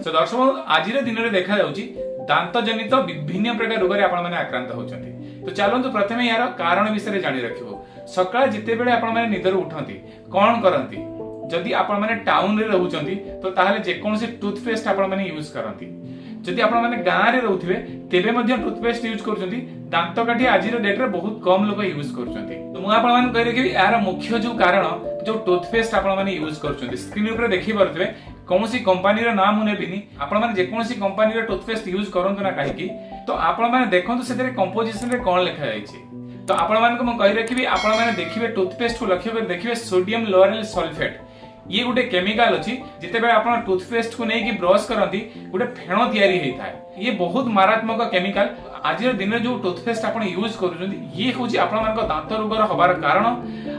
तो दर्शक आज दिन में देखा दांत जनित विभिन्न प्रकार रोग आक्रांत होती। तो चलतु प्रथम यार कारण विषय जानी रखिबो। सकाळ जिते बेले आपण माने निदर उठंती कोन करंती जदि आपण माने टाउन रे रहउचंती तो ताहाले जे कोनसे टूथपेस्ट आपण माने यूज करंती। जदि आपण माने गां रे रहउथिबे तेबे मध्ये टूथपेस्ट यूज करचंती। दांत काठी आज डेट रे बहुत कम लोग यूज करचंती। तो मु आपण माने कहि रखिबी यार मुख्य जो कारण जो टूथपेस्ट आपण माने यूज करचंती स्क्रीन ऊपर देखि परथबे कौनसी कंपनी रो नाम मुने बिनी आपण माने जे कोनसी कंपनी रो टूथपेस्ट यूज करंतु ना काहेकि तो आपण माने देखंतु सेतरे कंपोजिशन रे कोन लिखा जायछि। तो आपण मानको म कहि रखिबी आपण माने देखिबे टूथपेस्ट को लक्ष्य कर देखिबे सोडियम लोरेल सल्फेट ये गोटे केमिकल अच्छी जिते बेले आपण टूथपेस्ट को नहीं कि ब्रश करंती गोटे फेण तयारी हेई थाए। ये बहुत मारात्मक केमिकल आज दिन में जो टूथपेस्ट आपण यूज करूछंती ये होची आपण मानको दांत रोगर होबार कारण।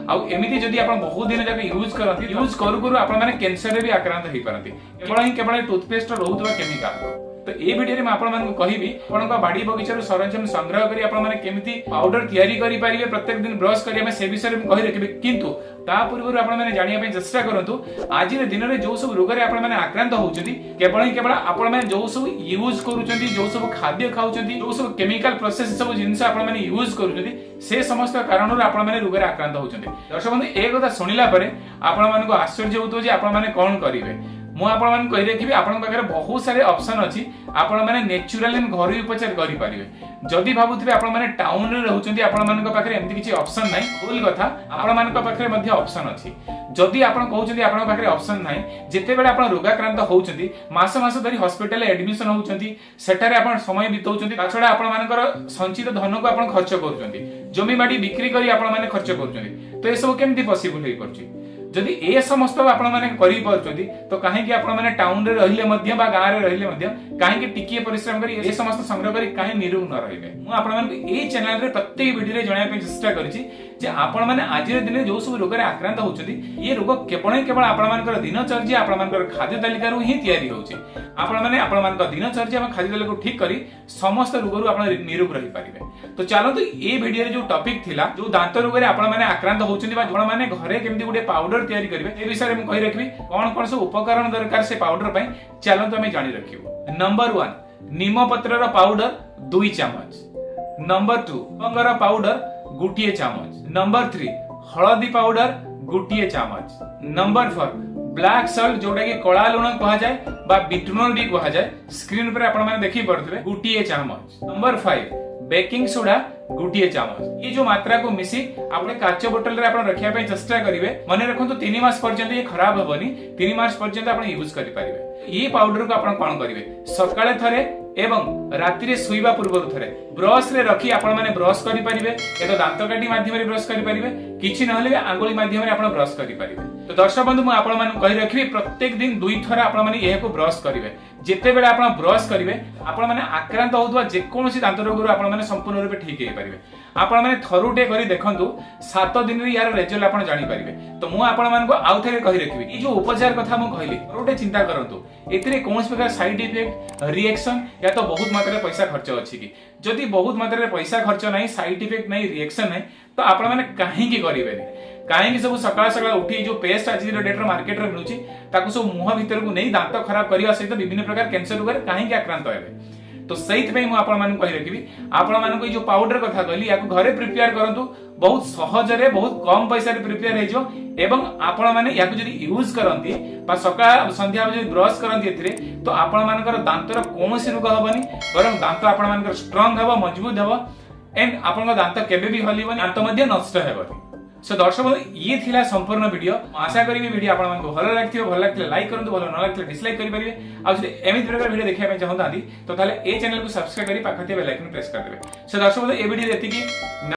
आ एमिति जदि आपण बहुत दिन जाके यूज करंती यूज करू करू आपण माने कैंसर रे भी आक्रांत हेई परंती केवल टूथपेस्ट रहउतबा केमिकल। तो ये वीडियो रे मैं आपण मानको कहिबी आपनका बाडी बगीचार सरंजाम संग्रह करी आपण माने केमिति पाउडर तयारी करि परिबे प्रत्येक दिन ब्रश करिया में से विषय में कहि रखिबे। किंतु ता पूर्व आपण माने जानिया पे चेष्टा करंतु आज दिन रे जो सब रोग रे आपण माने आक्रांत होउचंती केवल आपण माने जो सब यूज करूचंती जो सब खाद्य खाउचंती जो सब केमिकल प्रोसेस सब जिंस आपण माने यूज करूचंती से समस्त कारण रे आपण माने रोग रे आक्रांत होउचंती। दर्शक बंधु ए कथा सुनिला परे आपण मानको आश्चर्य होतो जे आपण माने कोन करिवे। मु आपण मान कहि रखिबी आपण पाखरे बहुत सारे ऑप्शन अछि आपण माने नेचुरल एंड घरोई उपचार करि परिबे। जदि भाबुथिबे आपण माने टाउन रे रहउचंती आपण मानक पाखरे एम्ति किछि ऑप्शन नै भूल कथा आपण मानक पाखरे मध्ये ऑप्शन अछि। जदि आपण कहउचंती आपण पाखरे ऑप्शन नै जेते बेले आपण रोगाक्रांत होउचंती मास मास धरि हॉस्पिटल एडमिशन होउचंती सेठारे आपण समय बितौचंती ताछडा आपण मानकर संचित धन को आपण खर्च करूचंती जमी बाडी बिक्री करी आपण माने खर्च करूचंती। तो ए सब केमति पॉसिबल हेई परछि जदि ए समस्त आपण माने करि परछथि तो काहे कि आपण माने टाउन रे रहिले मध्य बा गां रे रहिले मध्य काहे कि टिकिए परिश्रम करी ए समस्त संग्रह करी काहे निरोग न रहिबे। मु आपण माने ए चैनल रे प्रत्येक वीडियो रे जणाय पे चेष्टा करिछि जे आपण माने आज रे दिन जो सब रोग रे आक्रांत होउछथि ये रोग केवल आपण मानकर दिनचर्या आपण मानकर खाद्य तालिका रु ही तयारी होउछि। आपण मानकर दिनचर्या एवं खाद्य तालिका को ठीक करी समस्त रोग रु आपण निरोग रहि परिबे। तो चलतो ए वीडियो रे जो टॉपिक थिला जो दांत रोग रे आपण माने आक्रांत होउछथि बा आपण माने घरे केमति गुटे पाउडर तयारी करिवे ए विषय में कहि रखबी कोन कोन सब उपकरण दरकार से पाउडर पई चलतो हमें जानि रखिबो। नंबर 1 नीम पत्र रो पाउडर 2 चम्मच। नंबर 2 लवंग रो पाउडर गुटिए चम्मच। नंबर 3 हळदी पाउडर गुटिए चम्मच। नंबर 4 ब्लैक सॉल्ट जोटा कि कला लुण कहा जाए बा बिटनॉल भी कहा जाए स्क्रीन पर आपण माने देखि परथबे गुटिए चम्मच। नंबर 5 बेकिंग सोडा गुटिए चम्मच। ये जो मात्रा को मिसी आपने काच बोतल रे आपण रखिया पे चेष्टा करिवे मने रखंतु 3 मास पर्यंत ये खराब होबनी 3 मास पर्यंत आपण यूज करि परिवे। ये पाउडर को आपण कोन करिवे सकाळे थरे एवं राति रे सुइबा पूर्व थरे ब्रश रे रखी आपण माने ब्रश करि परिवे एतो दांत काटी माध्यम रे ब्रश करि परिवे किछि नहले आंगुली माध्यम रे आपण ब्रश करि परिवे। तो दर्शक बंधु मु आपण माने कहि रखिबी प्रत्येक दिन 2 थरा आपण माने एहे को ब्रश करिवे। जेते बेले आपण ब्रश करिवे आपण माने आक्रांत होतबा जे कोनोसी दांत रोग रो आपण माने संपूर्ण रूपे ठीक हे परिवे। आपण माने थरुटे करी देखंतु 7 दिन रे यार रिजल्ट आपण जानि परिवे। तो मु आपण मानको आउ थरे कहि रखिबी ई जो उपचार कथा मु कहली थरुटे चिंता करंतु एथिरे कोनोसी प्रकार साइड इफेक्ट रिएक्शन या तो बहुत मात्रा रे पैसा खर्च अछि कि जदि बहुत मात्रा रे पैसा खर्च नाही साइड इफेक्ट नाही रिएक्शन नाही तो आपण माने काहे की करिवे काहे सब सकाळ सकाळ उठी जो पेस्ट आज डेट मार्केट रे मिलुची ताकू सब मुह भीतर को नहीं दांत खराब करिया सहित विभिन्न प्रकार कैंसर रोग रे काहे की आक्रांत हेबे। तो सहित पे मु आपण मानन कहि रखिबी आपण मानन को जो पाउडर कथा कहली याको घरे प्रिपेयर करंतु बहुत सहज रे बहुत कम पैसा रे प्रिपेयर हे जो एवं आपण माने याको जदी यूज करंती बा सकाळ संध्या जदी ब्रश करंती एथिरे तो आपण मानकर दांतर कोनोसी रोग हबनी बरं दांत आपण मानकर स्ट्रांग हबो मजबूत हबो एंड आपण दांत केबे भी हलिबनी दांत मध्ये नष्ट हेबनी। सो दर्शक ये थिला संपूर्ण वीडियो आशा करी वीडियो आपण मानको भलो लागथियो भलो लागथिले लाइक करंतु भलो न लागथिले डिसलाइक करि परिबे। आ जदि एमित प्रकार वीडियो देखिया पे चाहतांती तो ताले ए चैनल को सब्सक्राइब करी पाखते बेल आइकन प्रेस कर देबे। सो दर्शक ए वीडियो एतिकी।